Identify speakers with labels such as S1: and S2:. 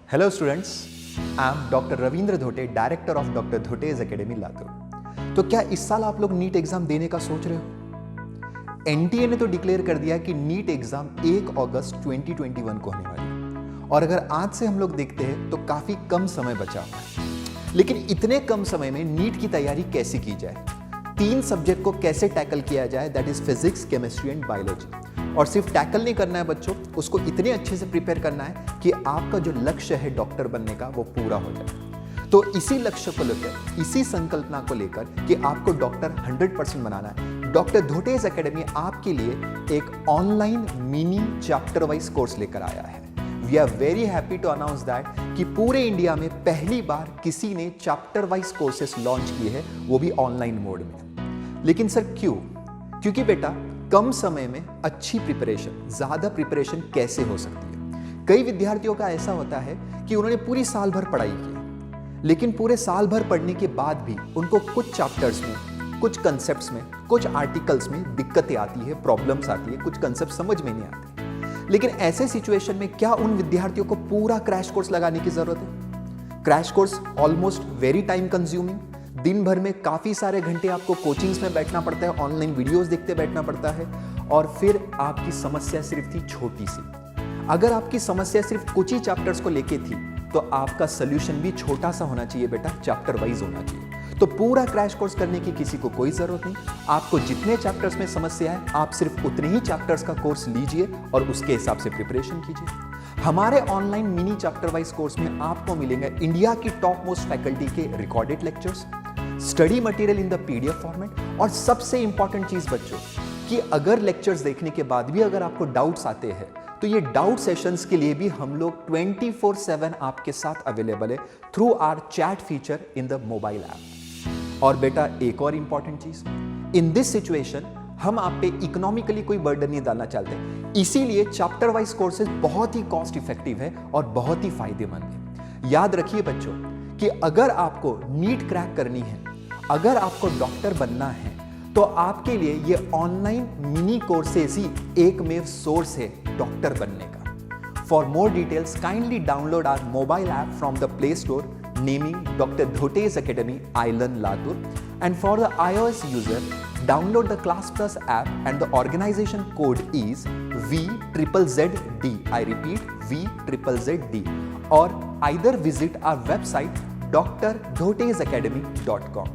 S1: Hello students, I am Dr. Ravindra Dhote, director of doctor Dhote's academy Latur. तो क्या इस साल आप लोग नीट एग्जाम देने का सोच रहे हो? एनटीए ने तो डिक्लेयर कर दिया कि नीट एग्जाम 1 अगस्त 2021 को होने वाली है और अगर आज से हम लोग देखते हैं तो काफी कम समय बचा हुआ है। लेकिन इतने कम समय में नीट की तैयारी कैसे की जाए, 3 सब्जेक्ट को कैसे टैकल किया जाए, that is physics, chemistry and biology. और सिर्फ टैकल नहीं करना है बच्चों, उसको इतने अच्छे से प्रिपेयर करना है कि आपका जो लक्ष्य है डॉक्टर बनने का वो पूरा हो जाए। तो इसी लक्ष्य को लेकर, इसी संकल्पना को लेकर कि आपको डॉक्टर 100% बनाना है, डॉक्टर धोटेज एकेडमी आपके लिए एक online mini chapter wise course लेकर आया है। We are very happy to announce that कि पूरे इंडिया में पहली बार किसी ने चैप्टर वाइज कोर्सेस लॉन्च किए हैं, वो भी ऑनलाइन मोड में। लेकिन सर क्यों? क्योंकि बेटा कम समय में अच्छी प्रिपरेशन, ज्यादा प्रिपरेशन कैसे हो सकती है? कई विद्यार्थियों का ऐसा होता है कि उन्होंने पूरी साल भर पढ़ाई की, लेकिन पूरे साल भर पढ़ने के बाद भी उनको कुछ चैप्टर्स में, कुछ कंसेप्ट्स में, कुछ आर्टिकल्स में दिक्कतें आती है, प्रॉब्लम्स आती है, कुछ कंसेप्ट समझ में नहीं आते। लेकिन ऐसे सिचुएशन में क्या उन विद्यार्थियों को पूरा क्रैश कोर्स लगाने की जरूरत है? Crash course almost very time consuming, दिन भर में काफी सारे घंटे आपको कोचिंग्स में बैठना पड़ता है, ऑनलाइन वीडियोस देखते बैठना पड़ता है, और फिर आपकी समस्या सिर्फ थी छोटी सी। अगर आपकी समस्या सिर्फ कुछ ही चैप्टर्स को लेके थी तो आपका सोल्यूशन भी छोटा सा होना चाहिए बेटा, चैप्टर वाइज होना चाहिए। तो पूरा क्रैश कोर्स करने की किसी को कोई जरूरत नहीं। आपको जितने चैप्टर्स में समस्या है आप सिर्फ उतने ही चैप्टर्स का कोर्स लीजिए और उसके हिसाब से प्रिपरेशन कीजिए। हमारे online mini chapter wise course में आपको मिलेंगे इंडिया की टॉप मोस्ट फैकल्टी के recorded lectures, study material in the PDF format, और सबसे इंपॉर्टेंट चीज बच्चों कि अगर लेक्चर्स देखने के बाद भी अगर आपको डाउट्स आते हैं तो ये डाउट सेशंस के लिए भी हम लोग 24/7 आपके साथ अवेलेबल है through our chat feature in the mobile app. और बेटा एक और इंपॉर्टेंट चीज, इन दिस सिचुएशन हम आप पे इकोनॉमिकली कोई बर्डन नहीं डालना चाहते, इसीलिए चैप्टर वाइज कोर्सेज बहुत ही कॉस्ट इफेक्टिव है और बहुत ही फायदेमंद है। याद रखिए बच्चों कि अगर आपको नीट क्रैक करनी है, अगर आपको डॉक्टर बनना है, तो आपके लिए ये ऑनलाइन मिनी कोर्सेज ही एकमेव सोर्स है डॉक्टर बनने का। For more details kindly download our mobile app from the play store naming doctor Dhote's academy आइलन Latur, and for the iOS user download the Class Plus app and the organization code is VZZD. I repeat VZZD. Or either visit our website drDhotezAcademy.com.